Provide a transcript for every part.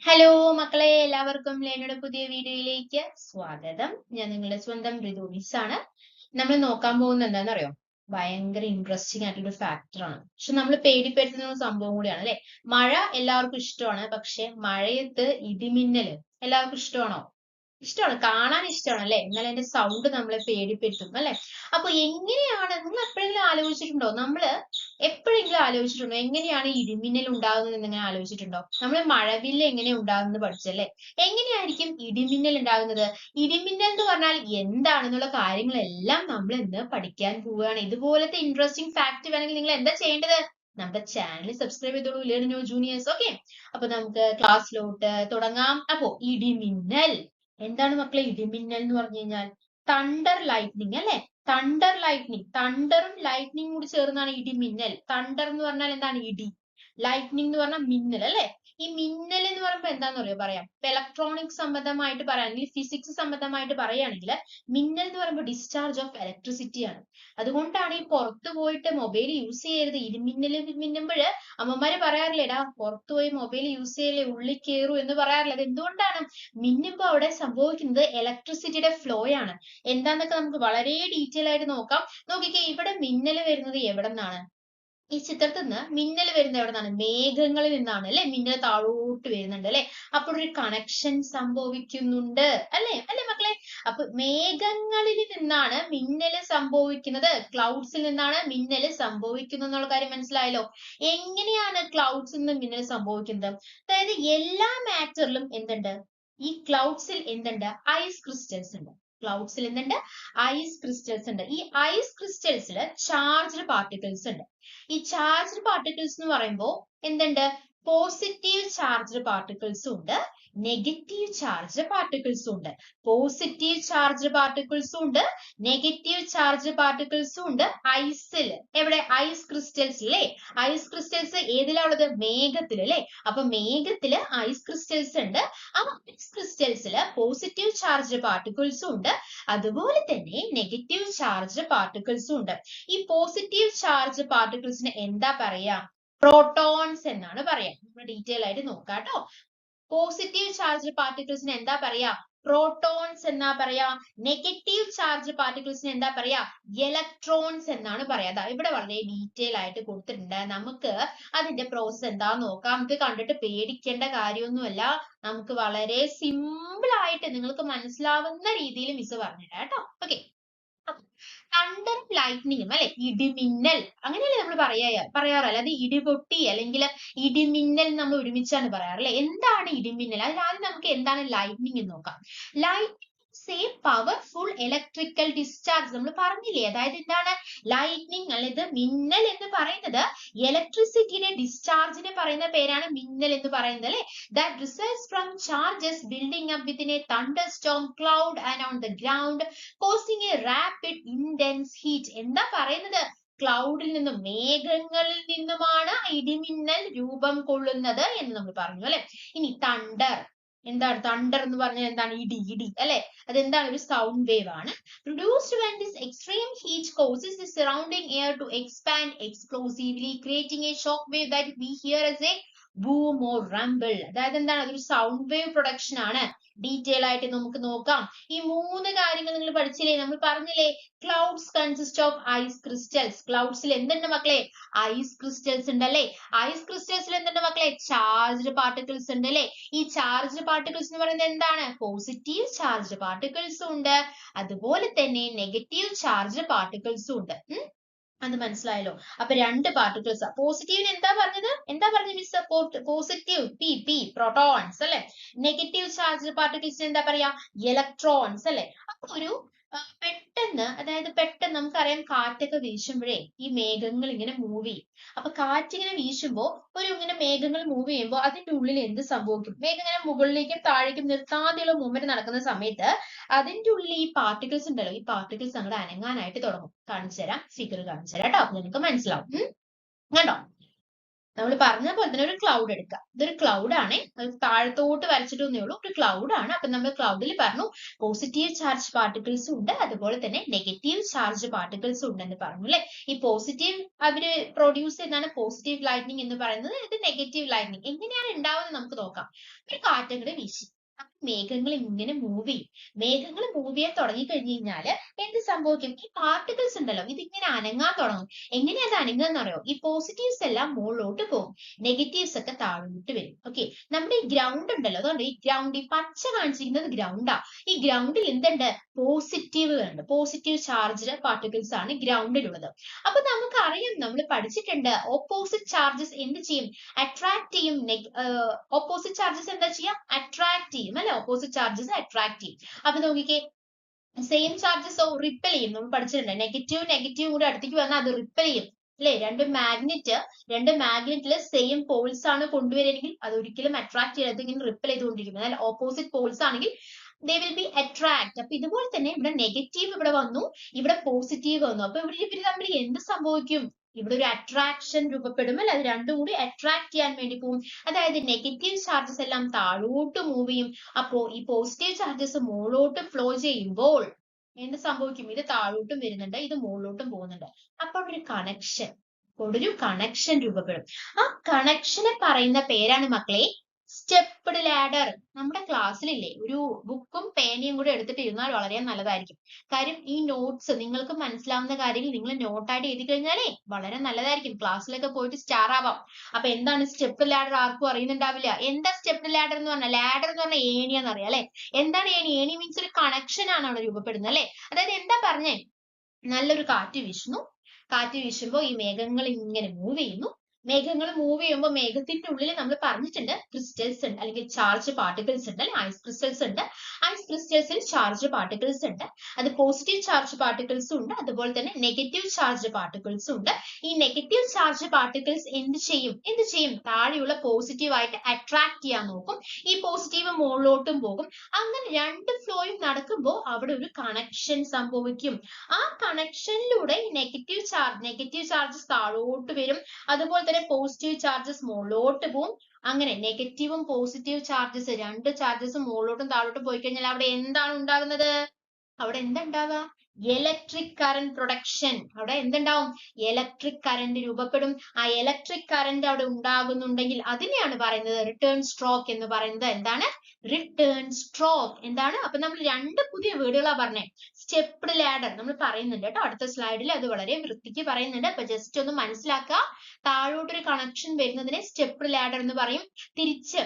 Hello മക്കളെ, എല്ലാവർക്കും ലേണയുടെ പുതിയ വീഡിയോയിലേക്ക് സ്വാഗതം. ഞാൻ നിങ്ങളുടെ സ്വന്തം ഋതു മിസ് ആണ്. നമ്മൾ നോക്കാൻ പോകുന്നത് എന്താണെന്നറിയോ? ഭയങ്കര ഇൻട്രസ്റ്റിംഗ് ആയിട്ടുള്ള ഒരു ഫാക്ടറാണ്. പക്ഷെ നമ്മൾ പേടിപ്പെടുത്തുന്ന ഒരു സംഭവം കൂടിയാണ് അല്ലെ. മഴ എല്ലാവർക്കും ഇഷ്ടമാണ്, പക്ഷെ മഴയത്ത് ഇടിമിന്നല് എല്ലാവർക്കും ഇഷ്ടമാണോ? ഇഷ്ടമാണ്, കാണാൻ ഇഷ്ടമാണ് അല്ലെ. എന്നാൽ അതിന്റെ സൗണ്ട് നമ്മളെ പേടിപ്പെടുത്തും അല്ലെ. അപ്പൊ എങ്ങനെയാണ്, നിങ്ങൾ എപ്പോഴെങ്കിലും ആലോചിച്ചിട്ടുണ്ടോ? എപ്പോഴെങ്കിലും ആലോചിച്ചിട്ടുണ്ടോ എങ്ങനെയാണ് ഈ ഇടിമിന്നൽ ഉണ്ടാകുന്നത് എന്ന് ആലോചിച്ചിട്ടുണ്ടോ? നമ്മൾ മഴവില്ല് എങ്ങനെ ഉണ്ടാകുന്നത് പഠിച്ചല്ലേ. എങ്ങനെയായിരിക്കും ഇടിമിന്നൽ ഉണ്ടാകുന്നത്? ഇടിമിന്നൽ എന്ന് പറഞ്ഞാൽ എന്താണെന്നുള്ള കാര്യങ്ങളെല്ലാം നമ്മൾ ഇന്ന് പഠിക്കാൻ പോവുകയാണ്. ഇതുപോലത്തെ ഇൻട്രസ്റ്റിംഗ് ഫാക്ട് വേണമെങ്കിൽ നിങ്ങൾ എന്താ ചെയ്യേണ്ടത്? നമ്മുടെ ചാനൽ സബ്സ്ക്രൈബ് ചെയ്തോളൂ, ലേണിനോ ജൂനിയേഴ്സ്. ഓക്കെ, അപ്പൊ നമുക്ക് ക്ലാസ്സിലോട്ട് തുടങ്ങാം. അപ്പോ ഇടിമിന്നൽ എന്താണ് മക്കളെ? ഇടിമിന്നൽ എന്ന് പറഞ്ഞു കഴിഞ്ഞാൽ തണ്ടർ ലൈറ്റ്നിങ് അല്ലെ. തണ്ടർ ലൈറ്റ്നിങ്, തണ്ടറും ലൈറ്റ്നിങ് കൂടി ചേർന്നാണ് ഇടിമിന്നൽ. തണ്ടർ എന്ന് പറഞ്ഞാൽ എന്താണ്? ഇടി. ലൈറ്റ്നിങ് എന്ന് പറഞ്ഞാൽ മിന്നൽ അല്ലെ. ഈ മിന്നൽ എന്ന് പറയുമ്പോൾ എന്താന്ന് പറയുക പറയാം. ഇപ്പൊ ഇലക്ട്രോണിക് സംബന്ധമായിട്ട് പറയുകയാണെങ്കിൽ, ഫിസിക്സ് സംബന്ധമായിട്ട് പറയുകയാണെങ്കിൽ, മിന്നൽ എന്ന് പറയുമ്പോൾ ഡിസ്ചാർജ് ഓഫ് ഇലക്ട്രിസിറ്റി ആണ്. അതുകൊണ്ടാണ് ഈ പുറത്തു പോയിട്ട് മൊബൈൽ യൂസ് ചെയ്യരുത്. ഇടിമിന്നൽ മിന്നുമ്പോൾ അമ്മമാര് പറയാറില്ലേടാ, പുറത്തു പോയി മൊബൈൽ യൂസ് ചെയ്യല്ലേ, ഉള്ളിൽ കയറൂ എന്ന് പറയാറില്ല. അത് എന്തുകൊണ്ടാണ്? മിന്നുമ്പോൾ അവിടെ സംഭവിക്കുന്നത് ഇലക്ട്രിസിറ്റിയുടെ ഫ്ലോ ആണ്. എന്താന്നൊക്കെ നമുക്ക് വളരെ ഡീറ്റെയിൽ ആയിട്ട് നോക്കാം. നോക്കിക്കേ, ഇവിടെ മിന്നൽ വരുന്നത് എവിടെ നിന്നാണ്? ഈ ചിത്രത്തിൽ നിന്ന് മിന്നൽ വരുന്നത് എവിടെ നിന്നാണ്? മേഘങ്ങളിൽ നിന്നാണ് അല്ലെ. മിന്നൽ താഴോട്ട് വരുന്നുണ്ട് അല്ലെ. അപ്പോൾ ഒരു കണക്ഷൻ സംഭവിക്കുന്നുണ്ട് അല്ലെ. അല്ലെ മക്കളെ? അപ്പൊ മേഘങ്ങളിൽ നിന്നാണ് മിന്നൽ സംഭവിക്കുന്നത്, ക്ലൗഡ്സിൽ നിന്നാണ് മിന്നൽ സംഭവിക്കുന്നത് എന്നുള്ള കാര്യം മനസ്സിലായല്ലോ. എങ്ങനെയാണ് ക്ലൗഡ്സിൽ നിന്ന് മിന്നൽ സംഭവിക്കുന്നത്? അതായത് എല്ലാ മാറ്ററിലും എന്തുണ്ട്? ഈ ക്ലൗഡ്സിൽ എന്തുണ്ട്? ഐസ് ക്രിസ്റ്റൽസ് ഉണ്ട്. ക്ലൗഡ്സിൽ എന്തുണ്ട്? ഐസ് ക്രിസ്റ്റൽസ് ഉണ്ട്. ഈ ഐസ് ക്രിസ്റ്റൽസിൽ ചാർജ്ഡ് പാർട്ടിക്കിൾസ് ഉണ്ട്. ഈ ചാർജ്ഡ് പാർട്ടിക്കിൾസ് എന്ന് പറയുമ്പോൾ എന്തുണ്ട്? പോസിറ്റീവ് ചാർജ്ഡ് പാർട്ടിക്കിൾസും ഉണ്ട്, നെഗറ്റീവ് ചാർജ്ഡ് പാർട്ടിക്കിൾസും ഉണ്ട്. പോസിറ്റീവ് ചാർജ്ഡ് പാർട്ടിക്കിൾസും ഉണ്ട്, നെഗറ്റീവ് ചാർജ്ഡ് പാർട്ടിക്കിൾസും ഉണ്ട് ഐസിൽ. എവിടെ? ഐസ് ക്രിസ്റ്റൽസ് അല്ലേ. ഐസ് ക്രിസ്റ്റൽസ് ഏതിലുള്ളത്? മേഘത്തിൽ അല്ലേ. അപ്പൊ മേഘത്തില് ഐസ് ക്രിസ്റ്റൽസ് ഉണ്ട്. ആ ഐസ് ക്രിസ്റ്റൽസിൽ പോസിറ്റീവ് ചാർജ്ഡ് പാർട്ടിക്കിൾസും ഉണ്ട്, അതുപോലെ തന്നെ നെഗറ്റീവ് ചാർജ്ഡ് പാർട്ടിക്കിൾസും ഉണ്ട്. ഈ പോസിറ്റീവ് ചാർജ് പാർട്ടിക്കിൾസിന് എന്താ പറയാ? പ്രോട്ടോൺസ് എന്നാണ് പറയാ. നമ്മൾ ഡീറ്റെയിൽ ആയിട്ട് നോക്കാം കേട്ടോ. പോസിറ്റീവ് ചാർജ് പാർട്ടിക്കിൾസിന് എന്താ പറയാ? പ്രോട്ടോൺസ് എന്നാ പറയാ. നെഗറ്റീവ് ചാർജ് പാർട്ടിക്കിൾസിന് എന്താ പറയാ? ഇലക്ട്രോൺസ് എന്നാണ് പറയാ. അതാ ഇവിടെ വളരെ ഡീറ്റെയിൽ ആയിട്ട് കൊടുത്തിട്ടുണ്ട്. നമുക്ക് അതിന്റെ പ്രോസസ് എന്താന്ന് നോക്കാം. നമുക്ക് കണ്ടിട്ട് പേടിക്കേണ്ട കാര്യമൊന്നുമല്ല. നമുക്ക് വളരെ സിമ്പിൾ ആയിട്ട് നിങ്ങൾക്ക് മനസ്സിലാവുന്ന രീതിയിൽ മിസ് പറഞ്ഞിട്ടാ കേട്ടോ. ഓക്കെ, തണ്ടറും ലൈറ്റ്നിങ്ങും അല്ലെ, ഇടിമിന്നൽ അങ്ങനെയല്ലേ നമ്മൾ പറയാറ്. അല്ലാതെ ഇടിപൊട്ടി അല്ലെങ്കിൽ ഇടിമിന്നൽ നമ്മൾ ഒരുമിച്ചാണ് പറയാറ് അല്ലെ. എന്താണ് ഇടിമിന്നൽ? അതിനാദ്യം നമുക്ക് എന്താണ് ലൈറ്റ്നിങ് എന്ന് നോക്കാം. ലൈറ്റ് പവർഫുൾ ഇലക്ട്രിക്കൽ ഡിസ്ചാർജ് നമ്മൾ പറഞ്ഞില്ലേ. അതായത് എന്താണ് ലൈറ്റ്നിങ് അല്ലെങ്കിൽ മിന്നൽ എന്ന് പറയുന്നത്? ഇലക്ട്രിസിറ്റിയുടെ ഡിസ്ചാർജിനെ പറയുന്ന പേരാണ് മിന്നൽ എന്ന് പറയുന്നത് അല്ലെ. That results from charges building up within a thunderstorm cloud and on the ground, causing a rapid intense heat. എന്താ പറയുന്നത്? ക്ലൗഡിൽ നിന്നും, മേഘങ്ങളിൽ നിന്നുമാണ് ഇടിമിന്നൽ രൂപം കൊള്ളുന്നത് എന്ന് നമ്മൾ പറഞ്ഞു അല്ലെ. ഇനി തണ്ടർ എന്താണ്? തണ്ടർ എന്ന് പറഞ്ഞാൽ എന്താണ്? ഇടി, ഇടി അല്ലെ. അതെന്താണ്? ഒരു സൗണ്ട് വേവ് ആണ്. Produced when this extreme heat causes the surrounding air to expand explosively, creating a shock wave that we hear as a boom or rumble. അതായത് എന്താണ്? അതൊരു സൗണ്ട് വേവ് പ്രൊഡക്ഷൻ ആണ്. ഡീറ്റെയിൽ ആയിട്ട് നമുക്ക് നോക്കാം. ഈ മൂന്ന് കാര്യങ്ങൾ നിങ്ങൾ പഠിച്ചില്ലേ? നമ്മൾ പറഞ്ഞില്ലേ, clouds consist of ice crystals. ക്ലൗഡ്സിൽ എന്തുണ്ട് മക്കളെ? ഐസ് ക്രിസ്റ്റൽസ് ഉണ്ട് അല്ലെ. ഐസ് ക്രിസ്റ്റൽസിൽ എന്തുണ്ട് മക്കളെ? ചാർജ്ഡ് പാർട്ടിക്കിൾസ് ഉണ്ട് അല്ലെ. ഈ ചാർജ്ഡ് പാർട്ടിക്കിൾസ് എന്ന് പറയുന്നത് എന്താണ്? പോസിറ്റീവ് ചാർജ്ഡ് പാർട്ടിക്കിൾസും ഉണ്ട്, അതുപോലെ തന്നെ നെഗറ്റീവ് ചാർജ്ഡ് പാർട്ടിക്കിൾസും ഉണ്ട്. അത് മനസ്സിലായല്ലോ. അപ്പൊ രണ്ട് പാർട്ടിക്കിൾസ്. പോസിറ്റീവിന് എന്താ പറഞ്ഞത്? എന്താ പറഞ്ഞത് മിസ്? പോസിറ്റീവ് പി പ്രോട്ടോൺസ് അല്ലെ. നെഗറ്റീവ് ചാർജ് പാർട്ടിക്കിൾസിന് എന്താ പറയാ? ഇലക്ട്രോൺസ് അല്ലെ. അപ്പൊ ഒരു പെട്ടെന്ന്, അതായത് പെട്ടെന്ന് നമുക്കറിയാം, കാറ്റൊക്കെ വീശുമ്പോഴേ ഈ മേഘങ്ങൾ ഇങ്ങനെ മൂവ് ചെയ്യും. അപ്പൊ കാറ്റിങ്ങനെ വീശുമ്പോ ഇങ്ങനെ മേഘങ്ങൾ മൂവ് ചെയ്യുമ്പോൾ അതിന്റെ ഉള്ളിൽ എന്ത് സംഭവിക്കും? മേഘം ഇങ്ങനെ മുകളിലേക്കും താഴേക്കും നിർത്താതെയുള്ള മൂവ്മെന്റ് നടക്കുന്ന സമയത്ത് അതിന്റെ ഉള്ളിൽ ഈ പാർട്ടിക്കിൾസ് ഉണ്ടല്ലോ, ഈ പാർട്ടിക്കിൾസ് അങ്ങോട്ട് അനങ്ങാനായിട്ട് തുടങ്ങും. കാണിച്ചു തരാം, ഫിഗർ കാണിച്ചു തരാം കേട്ടോ. അപ്പൊ നിങ്ങൾക്ക് മനസ്സിലാവും. കണ്ടോ? നമ്മൾ പറഞ്ഞ പോലെ തന്നെ ഒരു ക്ലൗഡ് എടുക്കുക. ഇതൊരു ക്ലൗഡ് ആണ്, അത് താഴത്തോട്ട് വരച്ചിട്ടൊന്നേ ഉള്ളൂ, ഒരു ക്ലൗഡ് ആണ്. അപ്പൊ നമ്മൾ ക്ലൗഡിൽ പറഞ്ഞു പോസിറ്റീവ് ചാർജ് പാർട്ടിക്കിൾസ് ഉണ്ട്, അതുപോലെ തന്നെ നെഗറ്റീവ് ചാർജ് പാർട്ടിക്കിൾസ് ഉണ്ടെന്ന് പറഞ്ഞു അല്ലെ. ഈ പോസിറ്റീവ് അവര് പ്രൊഡ്യൂസ് ചെയ്യുന്നതാണ് പോസിറ്റീവ് ലൈറ്റ്നിങ് എന്ന് പറയുന്നത്, ഇത് നെഗറ്റീവ് ലൈറ്റ്നിങ്. എങ്ങനെയാണ് ഉണ്ടാവുന്നത് നമുക്ക് നോക്കാം. ഒരു കാറ്റങ്ങട് വീശി, മേഘങ്ങൾ ഇങ്ങനെ മൂവ് ചെയ്യും. മേഘങ്ങൾ മൂവ് ചെയ്യാൻ തുടങ്ങി കഴിഞ്ഞു കഴിഞ്ഞാല് എന്ത് സംഭവിക്കും? ഈ പാർട്ടിക്കിൾസ് ഉണ്ടല്ലോ, ഇതിങ്ങനെ അനങ്ങാൻ തുടങ്ങും. എങ്ങനെയാ അത് അനങ്ങുക അറിയോ? ഈ പോസിറ്റീവ്സ് എല്ലാം മുകളിലോട്ട് പോകും, നെഗറ്റീവ്സ് ഒക്കെ താഴോട്ട് വരും. ഓക്കെ, നമ്മുടെ ഈ ഗ്രൗണ്ട് ഉണ്ടല്ലോ, അതുകൊണ്ട് ഈ ഗ്രൗണ്ട്, ഈ പച്ച കാണിച്ചിരിക്കുന്നത് ഗ്രൗണ്ടാ. ഈ ഗ്രൗണ്ടിൽ എന്തുണ്ട്? പോസിറ്റീവ് ഉണ്ട്, പോസിറ്റീവ് ചാർജ്ഡ് പാർട്ടിക്കിൾസ് ആണ് ഗ്രൗണ്ടിലുള്ളത്. അപ്പൊ നമുക്കറിയാം, നമ്മൾ പഠിച്ചിട്ടുണ്ട്, ഓപ്പോസിറ്റ് ചാർജസ് എന്ത് ചെയ്യും? അട്രാക്ട് ചെയ്യും. ഓപ്പോസിറ്റ് ചാർജസ് എന്താ ചെയ്യാം? അട്രാക്ട് ചെയ്യും അല്ലെ. ഓപ്പോസിറ്റ് ചാർജസ് അട്രാക്ട് ചെയ്യും. അപ്പൊ നോക്കിക്കേ, സെയിം ചാർജസ് റിപ്പൽ ചെയ്യും. നമ്മൾ പഠിച്ചിട്ടുണ്ട്, നെഗറ്റീവും കൂടി അടുത്തേക്ക് വന്നാൽ അത് റിപ്പൽ ചെയ്യും അല്ലെ. രണ്ട് മാഗ്നറ്റില് സെയിം പോൾസ് ആണ് കൊണ്ടുവരികയെങ്കിൽ അത് ഒരിക്കലും അട്രാക്ട് ചെയ്യാതെ ഇങ്ങനെ റിപ്പൽ ചെയ്തുകൊണ്ടിരിക്കും. എന്നാൽ ഓപ്പോസിറ്റ് പോൾസ് ആണെങ്കിൽ they will be attract. അപ്പൊ ഇതുപോലെ തന്നെ ഇവിടെ നെഗറ്റീവ് ഇവിടെ വന്നു, ഇവിടെ പോസിറ്റീവ് വന്നു. അപ്പൊ ഇവർ തമ്മിൽ എന്ത് സംഭവിക്കും? ഇവിടെ ഒരു അട്രാക്ഷൻ രൂപപ്പെടും അല്ലെ. അത് രണ്ടും കൂടി അട്രാക്ട് ചെയ്യാൻ വേണ്ടി പോകും. അതായത് നെഗറ്റീവ് ചാർജസ് എല്ലാം താഴോട്ട് മൂവ് ചെയ്യും. അപ്പോ ഈ പോസിറ്റീവ് ചാർജസ് മുകളിലോട്ട് ഫ്ലോ ചെയ്യുമ്പോൾ എന്ത് സംഭവിക്കും? ഇത് താഴോട്ടും വരുന്നുണ്ട്, ഇത് മുകളിലോട്ടും പോകുന്നുണ്ട്. അപ്പോൾ ഒരു കണക്ഷൻ രൂപപ്പെടും. ആ കണക്ഷനെ പറയുന്ന പേരാണ് മക്കളെ സ്റ്റെപ്പ്ഡ് ലാഡർ. നമ്മുടെ ക്ലാസ്സിലില്ലേ, ഒരു ബുക്കും പേനയും കൂടെ എടുത്തിട്ട് ഇരുന്നാൽ വളരെ നല്ലതായിരിക്കും. കാര്യം ഈ നോട്ട്സ് നിങ്ങൾക്ക് മനസ്സിലാവുന്ന കാര്യങ്ങൾ നിങ്ങൾ നോട്ടായിട്ട് എഴുതി കഴിഞ്ഞാലേ വളരെ നല്ലതായിരിക്കും. ക്ലാസ്സിലൊക്കെ പോയിട്ട് സ്റ്റാർ ആവാം. അപ്പൊ എന്താണ് സ്റ്റെപ്പ്ഡ് ലാഡർ? ആർക്കും അറിയുന്നുണ്ടാവില്ല. എന്താ സ്റ്റെപ്പ്ഡ് ലാഡർ എന്ന് പറഞ്ഞാൽ? ലാഡർ എന്ന് പറഞ്ഞാൽ ഏണിയാന്ന് അറിയാം അല്ലെ. എന്താണ് ഏണി? ഏണി മീൻസ് ഒരു കണക്ഷൻ ആണ് അവിടെ രൂപപ്പെടുന്നത് അല്ലെ. അതായത് എന്താ പറഞ്ഞേ? നല്ലൊരു കാറ്റ് വീശുന്നു, കാറ്റ് വീശുമ്പോൾ ഈ മേഘങ്ങൾ ഇങ്ങനെ മൂവ് ചെയ്യുന്നു. മേഘങ്ങൾ മൂവ് ചെയ്യുമ്പോൾ മേഘത്തിന്റെ ഉള്ളിൽ നമ്മൾ പറഞ്ഞിട്ടുണ്ട് ക്രിസ്റ്റൽസ് ഉണ്ട്, അല്ലെങ്കിൽ ചാർജ് പാർട്ടിക്കിൾസ് ഉണ്ട് അല്ലെ. ഐസ് ക്രിസ്റ്റൽസ് ഉണ്ട്. ഐസ് ക്രിസ്റ്റൽസിൽ ചാർജ് പാർട്ടിക്കിൾസ് ഉണ്ട്. അത് പോസിറ്റീവ് ചാർജ് പാർട്ടിക്കിൾസും ഉണ്ട്, അതുപോലെ തന്നെ നെഗറ്റീവ് ചാർജ് പാർട്ടിക്കിൾസും ഉണ്ട്. ഈ നെഗറ്റീവ് ചാർജ് പാർട്ടിക്കിൾസ് എന്ത് ചെയ്യും? താഴെയുള്ള പോസിറ്റീവ് ആയിട്ട് അട്രാക്ട് ചെയ്യാൻ നോക്കും. ഈ പോസിറ്റീവ് മുകളിലോട്ടും പോകും. അങ്ങനെ രണ്ട് ഫ്ലോയും നടക്കുമ്പോൾ അവിടെ ഒരു കണക്ഷൻ സംഭവിക്കും. ആ കണക്ഷനിലൂടെ നെഗറ്റീവ് ചാർജസ് താഴോട്ട് വരും, അതുപോലെ തന്നെ പോസിറ്റീവ് ചാർജസ് മുകളിലോട്ട് പോകും. അങ്ങനെ നെഗറ്റീവും പോസിറ്റീവ് ചാർജസ്, രണ്ട് ചാർജസും മുകളിലോട്ടും താഴോട്ടും പോയി കഴിഞ്ഞാൽ അവിടെ എന്താണ് ഉണ്ടാകുന്നത്? അവിടെ എന്താ ഉണ്ടാവുക? Electric current production. അവിടെ എന്തുണ്ടാവും? ഇലക്ട്രിക് കറന്റ് രൂപപ്പെടും. ആ ഇലക്ട്രിക് കറന്റ് അവിടെ ഉണ്ടാകുന്നുണ്ടെങ്കിൽ അതിനെയാണ് പറയുന്നത് റിട്ടേൺ സ്ട്രോക്ക് എന്ന് പറയുന്നത്. എന്താണ്? Return stroke. എന്താണ്? അപ്പൊ നമ്മൾ രണ്ട് പുതിയ വേർഡുകളാ പറഞ്ഞേ. സ്റ്റെപ്പ്ഡ് ലാഡർ നമ്മൾ പറയുന്നുണ്ട് കേട്ടോ, അടുത്ത സ്ലൈഡിൽ അത് വളരെ വൃത്തിക്ക് പറയുന്നുണ്ട്. അപ്പൊ ജസ്റ്റ് ഒന്ന് മനസ്സിലാക്കുക. താഴോട്ടൊരു കണക്ഷൻ വരുന്നതിനെ സ്റ്റെപ്പ്ഡ് ലാഡർ എന്ന് പറയും. തിരിച്ച്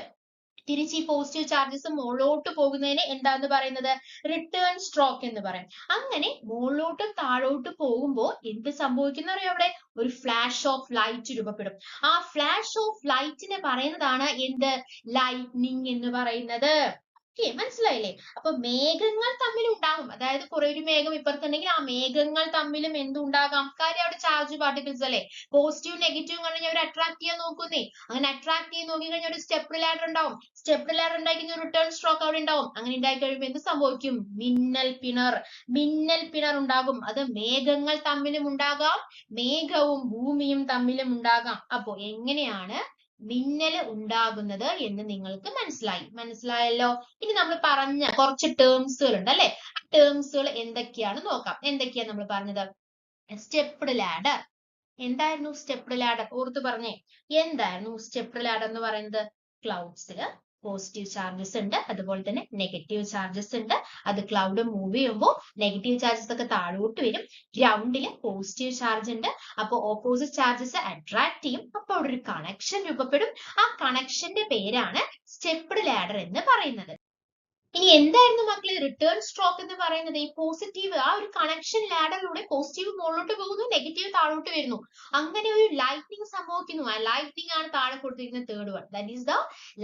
ഈ പോസിറ്റീവ് ചാർജസ് മുകളിലോട്ട് പോകുന്നതിനെ എന്താന്ന് പറയുന്നത്? റിട്ടേൺ സ്ട്രോക്ക് എന്ന് പറയും. അങ്ങനെ മുകളിലോട്ടും താഴോട്ട് പോകുമ്പോൾ എന്ത് സംഭവിക്കുന്ന അറിയോ? അവിടെ ഒരു ഫ്ലാഷ് ഓഫ് ലൈറ്റ് രൂപപ്പെടും. ആ ഫ്ലാഷ് ഓഫ് ലൈറ്റിനെ പറയുന്നതാണ് എന്ത്? ലൈറ്റ്നിങ് എന്ന് പറയുന്നത്. മനസ്സിലായില്ലേ? അപ്പൊ മേഘങ്ങൾ തമ്മിൽ ഉണ്ടാകും. അതായത് കുറെ ഒരു മേഘം ഇപ്പുറത്തുണ്ടെങ്കിൽ ആ മേഘങ്ങൾ തമ്മിലും എന്തുണ്ടാകാം? കാര്യം അവിടെ ചാർജ് പാർട്ടിക്കിൾസ് അല്ലേ. പോസിറ്റീവ് നെഗറ്റീവ് കഴിഞ്ഞാൽ അവർ അട്രാക്ട് ചെയ്യാൻ നോക്കുന്നേ. അങ്ങനെ അട്രാക്ട് ചെയ്ത് നോക്കി കഴിഞ്ഞാൽ ഒരു സ്റ്റെപ്പ്ഡ് ലാഡർ ഉണ്ടാവും. സ്റ്റെപ്പ്ഡ് ലാഡർ ഉണ്ടായി കഴിഞ്ഞാൽ റിട്ടേൺ സ്ട്രോക്ക് അവിടെ ഉണ്ടാവും. അങ്ങനെ ഉണ്ടായി കഴിയുമ്പോൾ എന്ത് സംഭവിക്കും? മിന്നൽ പിണർ ഉണ്ടാകും. അത് മേഘങ്ങൾ തമ്മിലും ഉണ്ടാകാം, മേഘവും ഭൂമിയും തമ്മിലും ഉണ്ടാകാം. അപ്പൊ എങ്ങനെയാണ് മിന്നൽ ഉണ്ടാകുന്നത് എന്ന് നിങ്ങൾക്ക് മനസ്സിലായല്ലോ. ഇനി നമ്മൾ പറഞ്ഞ കുറച്ച് ടേംസുകൾ ഉണ്ട് അല്ലെ. ആ ടേംസുകൾ എന്തൊക്കെയാണ് നോക്കാം. എന്തൊക്കെയാ നമ്മൾ പറഞ്ഞത്? Stepped ladder. എന്തായിരുന്നു സ്റ്റെപ്പ്ഡ് ലാഡർ? ഓർത്ത് പറഞ്ഞേ. എന്തായിരുന്നു സ്റ്റെപ്പ്ഡ് ലാഡർ എന്ന് പറയുന്നത്? ക്ലൗഡ്സിൽ പോസിറ്റീവ് ചാർജസ് ഉണ്ട്, അതുപോലെ തന്നെ നെഗറ്റീവ് ചാർജസ് ഉണ്ട്. അത് ക്ലൗഡ് മൂവ് ചെയ്യുമ്പോൾ നെഗറ്റീവ് ചാർജസ് ഒക്കെ താഴോട്ട് വരും. ഗ്രൗണ്ടില് പോസിറ്റീവ് ചാർജ് ഉണ്ട്. അപ്പൊ ഓപ്പോസിറ്റ് ചാർജസ് അട്രാക്ട് ചെയ്യും. അപ്പൊ അവിടെ ഒരു കണക്ഷൻ രൂപപ്പെടും. ആ കണക്ഷന്റെ പേരാണ് സ്റ്റെപ്പ്ഡ് ലാഡർ എന്ന് പറയുന്നത്. ഇനി എന്തായിരുന്നു മക്കളെ റിട്ടേൺ സ്ട്രോക്ക് എന്ന് പറയുന്നത്? ഈ പോസിറ്റീവ് ആ ഒരു കണക്ഷൻ ലാഡറിലൂടെ പോസിറ്റീവ് മുകളിലോട്ട് പോകുന്നു, നെഗറ്റീവ് താഴോട്ട് വരുന്നു. അങ്ങനെ ഒരു ലൈറ്റ്നിങ് സംഭവിക്കുന്നു. ആ ലൈറ്റ്നിങ് ആണ് താഴെ കൊടുത്തിരിക്കുന്ന third one. That is the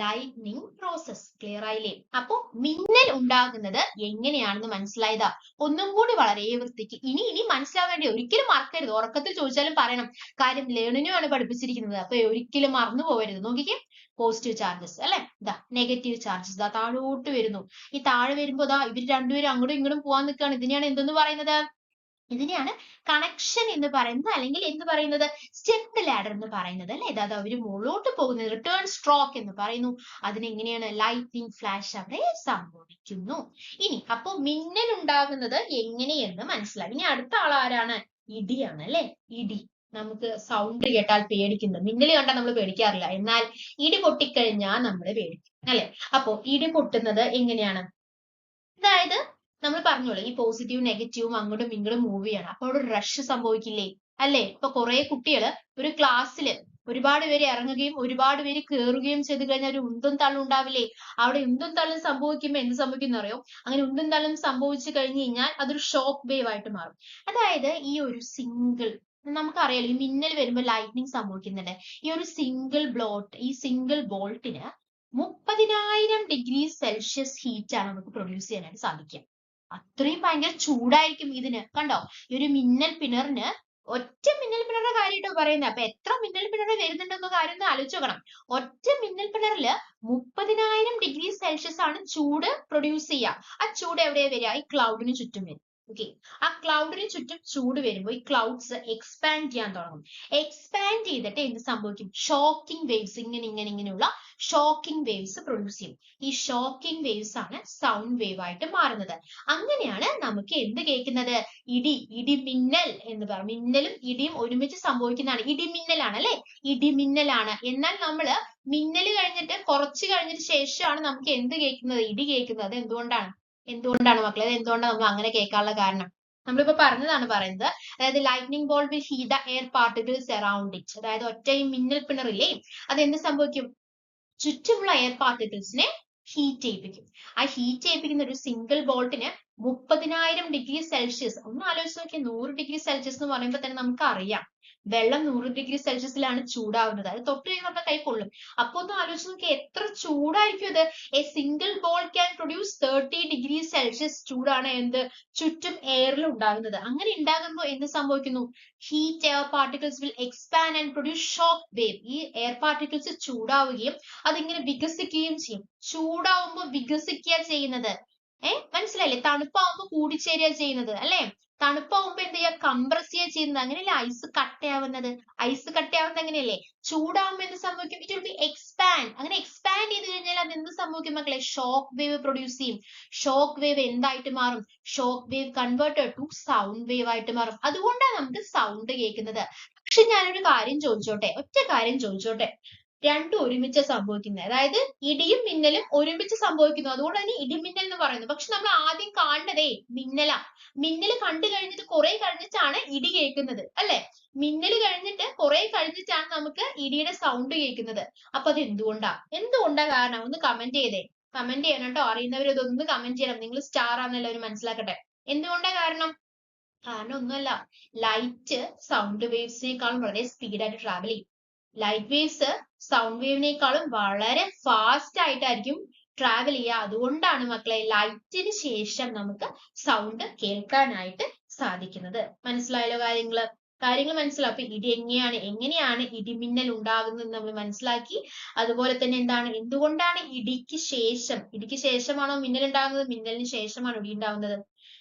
lightning process. Clear ആയില്ലേ? അപ്പൊ മിന്നൽ ഉണ്ടാകുന്നത് എങ്ങനെയാണെന്ന് മനസ്സിലായതാ? ഒന്നും കൂടി വളരെ വൃത്തിക്ക് ഇനി മനസ്സിലാവേണ്ടി ഒരിക്കലും മറക്കരുത്. ഉറക്കത്തിൽ ചോദിച്ചാലും പറയണം. കാര്യം ലേണിനും ആണ് പഠിപ്പിച്ചിരിക്കുന്നത്. അപ്പൊ ഒരിക്കലും മറന്നു പോകരുത്. നോക്കിക്കേ, പോസിറ്റീവ് ചാർജസ് അല്ലെ, ഇതാ നെഗറ്റീവ് ചാർജസ് ഇതാ താഴോട്ട് വരുന്നു. ഈ താഴെ വരുമ്പോ ഇവർ രണ്ടുപേരും അങ്ങോട്ടും ഇങ്ങോട്ടും പോവാൻ നിൽക്കുകയാണ്. ഇതിനെയാണ് എന്തെന്ന് പറയുന്നത്? ഇതിനെയാണ് കണക്ഷൻ എന്ന് പറയുന്നത്, അല്ലെങ്കിൽ എന്ത് പറയുന്നത്, സ്റ്റെപ്പ് ലാഡർ എന്ന് പറയുന്നത് അല്ലെ. അതായത് അവര് മുകളിലോട്ട് പോകുന്നത് റിട്ടേൺ സ്ട്രോക്ക് എന്ന് പറയുന്നു. അതിനെങ്ങനെയാണ് ലൈറ്റിംഗ് ഫ്ലാഷ് അവിടെ സംഭവിക്കുന്നു. ഇനി അപ്പൊ മിന്നൽ ഉണ്ടാകുന്നത് എങ്ങനെയെന്ന് മനസ്സിലായി. ഇനി അടുത്ത ആൾ ആരാണ്? ഇടിയാണ് അല്ലെ. ഇടി. നമുക്ക് സൗണ്ട് കേട്ടാൽ പേടിക്കുന്നത്, മിന്നൽ കണ്ടാൽ നമ്മൾ പേടിക്കാറില്ല, എന്നാൽ ഇടി പൊട്ടിക്കഴിഞ്ഞാൽ നമ്മൾ പേടിക്കും അല്ലെ. അപ്പൊ ഇടി പൊട്ടുന്നത് എങ്ങനെയാണ്? അതായത് നമ്മൾ പറഞ്ഞോളൂ, ഈ പോസിറ്റീവ് നെഗറ്റീവും അങ്ങോട്ടും ഇങ്ങോട്ടും മൂവ് ചെയ്യണം, അപ്പോൾ ഒരു റഷ് സംഭവിക്കില്ലേ അല്ലെ. ഇപ്പൊ കുറെ കുട്ടികള് ഒരു ക്ലാസ്സിൽ ഒരുപാട് പേര് ഇറങ്ങുകയും ഒരുപാട് പേര് കയറുകയും ചെയ്ത് കഴിഞ്ഞാൽ ഒരു ഉന്തും തള്ളും ഉണ്ടാവില്ലേ. അവിടെ ഉന്തും തള്ളും സംഭവിക്കുമ്പോൾ എന്ത് സംഭവിക്കും അറിയോ? അങ്ങനെ ഉന്തും തള്ളും സംഭവിച്ചു കഴിഞ്ഞു കഴിഞ്ഞാൽ അതൊരു ഷോക്ക് വേവ് ആയിട്ട് മാറും. അതായത് ഈ ഒരു സിംഗിൾ, നമുക്കറിയാലോ ഈ മിന്നൽ വരുമ്പോൾ ലൈറ്റ്നിങ് സംഭവിക്കുന്നുണ്ട്. ഈ ഒരു സിംഗിൾ ബോൾട്ടിന് 30,000 ഡിഗ്രി സെൽഷ്യസ് ഹീറ്റ് ആണ് നമുക്ക് പ്രൊഡ്യൂസ് ചെയ്യാനായിട്ട് സാധിക്കുക. അത്രയും ഭയങ്കര ചൂടായിരിക്കും ഇതിന്. കണ്ടോ, ഈ ഒരു മിന്നൽ പിണറിന്, ഒറ്റ മിന്നൽ പിണറുടെ കാര്യമായിട്ടോ പറയുന്നത്. അപ്പൊ എത്ര മിന്നൽ പിണർ വരുന്നുണ്ടെന്ന കാര്യം ഒന്ന് ആലോചിച്ച് നോക്കണം. ഒറ്റ മിന്നൽ പിണറില് 30,000 ഡിഗ്രി സെൽഷ്യസ് ആണ് ചൂട് പ്രൊഡ്യൂസ് ചെയ്യുക. ആ ചൂട് എവിടെയാ വരിക? ഈ ക്ലൗഡിന് ചുറ്റും വരും. ഓക്കെ, ആ ക്ലൗഡിന് ചുറ്റും ചൂട് വരുമ്പോൾ ഈ ക്ലൗഡ്സ് എക്സ്പാൻഡ് ചെയ്യാൻ തുടങ്ങും. എക്സ്പാൻഡ് ചെയ്തിട്ട് എന്ത് സംഭവിക്കും? ഷോക്കിംഗ് വേവ്സ്, ഇങ്ങനെയുള്ള ഷോക്കിംഗ് വേവ്സ് പ്രൊഡ്യൂസ് ചെയ്യും. ഈ ഷോക്കിംഗ് വേവ്സ് ആണ് സൗണ്ട് വേവ് ആയിട്ട് മാറുന്നത്. അങ്ങനെയാണ് നമുക്ക് എന്ത് കേൾക്കുന്നത്? ഇടിമിന്നൽ എന്ന് പറയും. മിന്നലും ഇടിയും ഒരുമിച്ച് സംഭവിക്കുന്നതാണ് ഇടിമിന്നലാണ് അല്ലെ. ഇടിമിന്നലാണ്. എന്നാൽ നമ്മള് മിന്നൽ കഴിഞ്ഞിട്ട് കുറച്ച് കഴിഞ്ഞിട്ട് ശേഷമാണ് നമുക്ക് എന്ത് കേൾക്കുന്നത്? ഇടി കേൾക്കുന്നത്. അത് എന്തുകൊണ്ടാണ് മക്കളെ? അത് എന്തുകൊണ്ടാണ് നമ്മൾ അങ്ങനെ കേൾക്കാനുള്ള കാരണം? നമ്മളിപ്പോ പറഞ്ഞതാണ് പറയുന്നത്. അതായത് lightning ball will heat the air particles around it. അതായത് ഒറ്റ ഈ മിന്നൽ പിണറില്ലേ, അത് എന്ത് സംഭവിക്കും? ചുറ്റുമുള്ള എയർ പാർട്ടിക്കിൾസിനെ ഹീറ്റ് ചെയ്യിപ്പിക്കും. ആ ഹീറ്റ് ചെയ്യിപ്പിക്കുന്ന ഒരു സിംഗിൾ ബോൾട്ടിന് 30,000 ഡിഗ്രി സെൽഷ്യസ്. ഒന്ന് ആലോചിച്ച് നോക്കിയാൽ 100 ഡിഗ്രി സെൽഷ്യസ് എന്ന് പറയുമ്പോൾ തന്നെ നമുക്ക് അറിയാം വെള്ളം 100 ഡിഗ്രി സെൽഷ്യസിലാണ് ചൂടാവുന്നത്. അത് തൊട്ട് കഴിഞ്ഞാൽ നമ്മുടെ കൈ കൊള്ളും. അപ്പൊ ഒന്ന് ആലോചിച്ച് നോക്കി എത്ര ചൂടായിരിക്കും അത്. A single ball can produce 30 degree Celsius ചൂടാണ് എന്ത് ചുറ്റും എയറിൽ ഉണ്ടാകുന്നത്. അങ്ങനെ ഉണ്ടാകുമ്പോൾ എന്ത് സംഭവിക്കുന്നു? Heat air particles will expand and produce shock wave. ഈ എയർ പാർട്ടിക്കിൾസ് ചൂടാവുകയും അതിങ്ങനെ വികസിക്കുകയും ചെയ്യും. ചൂടാവുമ്പോൾ വികസിക്കുക ചെയ്യുന്നത്. മനസ്സിലായില്ലേ? തണുപ്പാവുമ്പോൾ കൂടിച്ചേരുക ചെയ്യുന്നത് അല്ലെ. തണുപ്പാവുമ്പോ എന്ത് ചെയ്യുക? കംപ്രസ് ചെയ്യുക ചെയ്യുന്നത്. അങ്ങനെയല്ലേ ഐസ് കട്ടയാവുന്നത്. ഐസ് കട്ടയാവുന്നത് അങ്ങനെയല്ലേ? ചൂടാവുമ്പോ എന്ത് സംഭവിക്കും? It will be expand. അങ്ങനെ എക്സ്പാൻഡ് ചെയ്ത് കഴിഞ്ഞാൽ അത് എന്ത് സംഭവിക്കും മക്കളെ? ഷോക്ക് വേവ് പ്രൊഡ്യൂസ് ചെയ്യും. ഷോക്ക് വേവ് എന്തായിട്ട് മാറും? Shock wave converted to sound wave ആയിട്ട് മാറും. അതുകൊണ്ടാണ് നമുക്ക് സൗണ്ട് കേൾക്കുന്നത്. പക്ഷെ ഞാനൊരു കാര്യം ചോദിച്ചോട്ടെ, ഒറ്റ കാര്യം ചോദിച്ചോട്ടെ. രണ്ടും ഒരുമിച്ച് സംഭവിക്കുന്നത്. അതായത് ഇടിയും മിന്നലും ഒരുമിച്ച് സംഭവിക്കുന്നു. അതുകൊണ്ട് തന്നെ ഇടിമിന്നൽ എന്ന് പറയുന്നു. പക്ഷെ നമ്മൾ ആദ്യം കാണുന്നതേ മിന്നലാ. മിന്നൽ കണ്ടു കഴിഞ്ഞിട്ട് കുറെ കഴിഞ്ഞിട്ടാണ് ഇടി കേൾക്കുന്നത് അല്ലെ. മിന്നൽ കഴിഞ്ഞിട്ട് കുറെ കഴിഞ്ഞിട്ടാണ് നമുക്ക് ഇടിയുടെ സൗണ്ട് കേൾക്കുന്നത്. അപ്പൊ അത് എന്തുകൊണ്ടാ കാരണം? ഒന്ന് കമന്റ് ചെയ്തേ. കമന്റ് ചെയ്യണം കേട്ടോ. അറിയുന്നവർ ഇതൊന്ന് കമന്റ് ചെയ്യണം. നിങ്ങൾ സ്റ്റാർ ആണെന്നല്ലോ അവർ മനസ്സിലാക്കട്ടെ. എന്തുകൊണ്ടാ കാരണം? കാരണം ഒന്നുമല്ല, ലൈറ്റ് സൗണ്ട് വേവ്സിനേക്കാളും വളരെ സ്പീഡായിട്ട് ട്രാവൽ ചെയ്യും. ലൈറ്റ് വേവ്സ് സൗണ്ട് വേവിനേക്കാളും വളരെ ഫാസ്റ്റ് ആയിട്ടായിരിക്കും ട്രാവൽ ചെയ്യുക. അതുകൊണ്ടാണ് മക്കളെ ലൈറ്റിന് ശേഷം നമുക്ക് സൗണ്ട് കേൾക്കാനായിട്ട് സാധിക്കുന്നത്. മനസ്സിലായല്ലോ കാര്യങ്ങൾ മനസ്സിലാവും. അപ്പൊ ഇടി എങ്ങനെയാണ് ഇടിമിന്നൽ ഉണ്ടാകുന്നത് നമ്മൾ മനസ്സിലാക്കി. അതുപോലെ തന്നെ എന്തുകൊണ്ടാണ് ഇടിക്ക് ശേഷമാണോ മിന്നൽ ഉണ്ടാകുന്നത്, മിന്നലിന് ശേഷമാണോ ഇടി ഉണ്ടാകുന്നത്?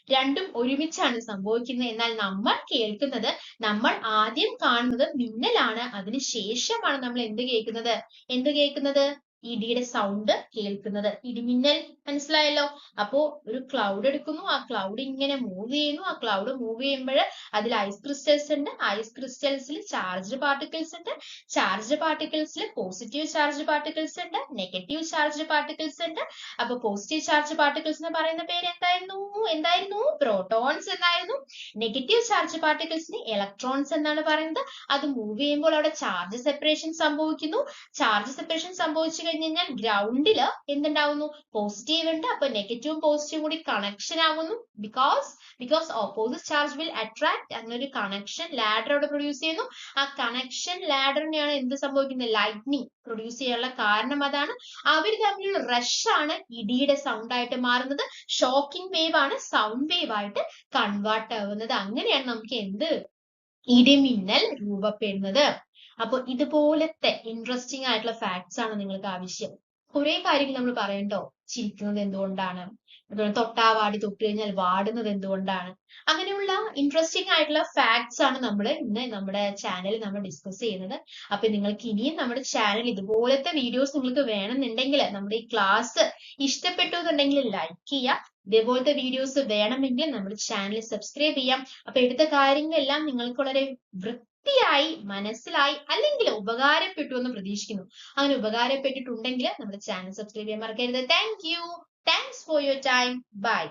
രണ്ടും ഒരുമിച്ചാണ് സംഭവിക്കുന്നത്. എന്നാൽ നമ്മൾ കേൾക്കുന്നത്, നമ്മൾ ആദ്യം കാണുന്നത് മിന്നലാണ്. അതിനുശേഷമാണ് നമ്മൾ എന്ത് കേൾക്കുന്നത്? ഇടിയുടെ സൗണ്ട് കേൾക്കുന്നത്. ഇടിമിന്നൽ മനസ്സിലായല്ലോ. അപ്പോ ഒരു ക്ലൗഡ് എടുക്കുന്നു, ആ ക്ലൗഡ് ഇങ്ങനെ മൂവ് ചെയ്യുന്നു. ആ ക്ലൗഡ് മൂവ് ചെയ്യുമ്പോൾ അതിൽ ഐസ് ക്രിസ്റ്റൽസ് ഉണ്ട്. ഐസ് ക്രിസ്റ്റൽസിൽ ചാർജ് പാർട്ടിക്കിൾസ് ഉണ്ട്. ചാർജ് പാർട്ടിക്കിൾസിൽ പോസിറ്റീവ് ചാർജ് പാർട്ടിക്കിൾസ് ഉണ്ട്, നെഗറ്റീവ് ചാർജ് പാർട്ടിക്കിൾസ് ഉണ്ട്. അപ്പൊ പോസിറ്റീവ് ചാർജ് പാർട്ടിക്കിൾസ് എന്ന് പറയുന്ന പേര് എന്തായിരുന്നു? പ്രോട്ടോൺസ് എന്നായിരുന്നു. നെഗറ്റീവ് ചാർജ് പാർട്ടിക്കിൾസിന് ഇലക്ട്രോൺസ് എന്നാണ് പറയുന്നത്. അത് മൂവ് ചെയ്യുമ്പോൾ അവിടെ ചാർജ് സെപ്പറേഷൻ സംഭവിക്കുന്നു. ചാർജ് സെപ്പറേഷൻ സംഭവിച്ചു കഴിഞ്ഞാൽ ഗ്രൗണ്ടില് എന്തുണ്ടാവുന്നു? പോസിറ്റീവ് ഉണ്ട്. അപ്പൊ നെഗറ്റീവും പോസിറ്റീവും കൂടി കണക്ഷൻ ആവുന്നു. Because opposite charge will attract. അങ്ങനെ ഒരു കണക്ഷൻ ലാഡർ അവിടെ പ്രൊഡ്യൂസ് ചെയ്യുന്നു. ആ കണക്ഷൻ ലാഡറിനെയാണ് എന്ത് സംഭവിക്കുന്നത്? ലൈറ്റ്നിങ് പ്രൊഡ്യൂസ് ചെയ്യാനുള്ള കാരണം അതാണ്. അവർ തമ്മിലുള്ള റഷ് ആണ് ഇടിയുടെ സൗണ്ട് ആയിട്ട് മാറുന്നത്. ഷോക്കിംഗ് വേവ് ആണ് സൗണ്ട് വേവ് ആയിട്ട് കൺവേർട്ട് ആവുന്നത്. അങ്ങനെയാണ് നമുക്ക് ഇടിമിന്നൽ രൂപപ്പെടുന്നത്. അപ്പൊ ഇതുപോലത്തെ ഇൻട്രസ്റ്റിംഗ് ആയിട്ടുള്ള ഫാക്ട്സ് ആണ് നിങ്ങൾക്ക് ആവശ്യം. കുറെ കാര്യങ്ങൾ നമ്മൾ പറയണ്ടോ, ചിരിക്കുന്നത് എന്തുകൊണ്ടാണ്, അതുപോലെ തൊട്ടാവാടി തൊട്ട് കഴിഞ്ഞാൽ വാടുന്നത് എന്തുകൊണ്ടാണ്, അങ്ങനെയുള്ള ഇൻട്രസ്റ്റിംഗ് ആയിട്ടുള്ള ഫാക്ട്സ് ആണ് നമ്മൾ ഇന്ന് നമ്മുടെ ചാനലിൽ നമ്മൾ ഡിസ്കസ് ചെയ്യുന്നത്. അപ്പൊ നിങ്ങൾക്ക് ഇനിയും നമ്മുടെ ചാനൽ ഇതുപോലത്തെ വീഡിയോസ് നിങ്ങൾക്ക് വേണമെന്നുണ്ടെങ്കിൽ, നമ്മുടെ ഈ ക്ലാസ് ഇഷ്ടപ്പെട്ടു എന്നുണ്ടെങ്കിൽ ലൈക്ക് ചെയ്യുക. ഇതേപോലത്തെ വീഡിയോസ് വേണമെങ്കിൽ നമ്മുടെ ചാനൽ സബ്സ്ക്രൈബ് ചെയ്യാം. അപ്പൊ എടുത്ത കാര്യങ്ങളെല്ലാം നിങ്ങൾക്ക് വളരെ വൃത്തിയായി മനസ്സിലായി അല്ലെങ്കിൽ ഉപകാരപ്പെട്ടു എന്ന് പ്രതീക്ഷിക്കുന്നു. അങ്ങനെ ഉപകാരപ്പെട്ടിട്ടുണ്ടെങ്കിൽ നമ്മുടെ ചാനൽ സബ്സ്ക്രൈബ് ചെയ്യാൻ മറക്കരുത്. Thank you. Thanks for your time. By.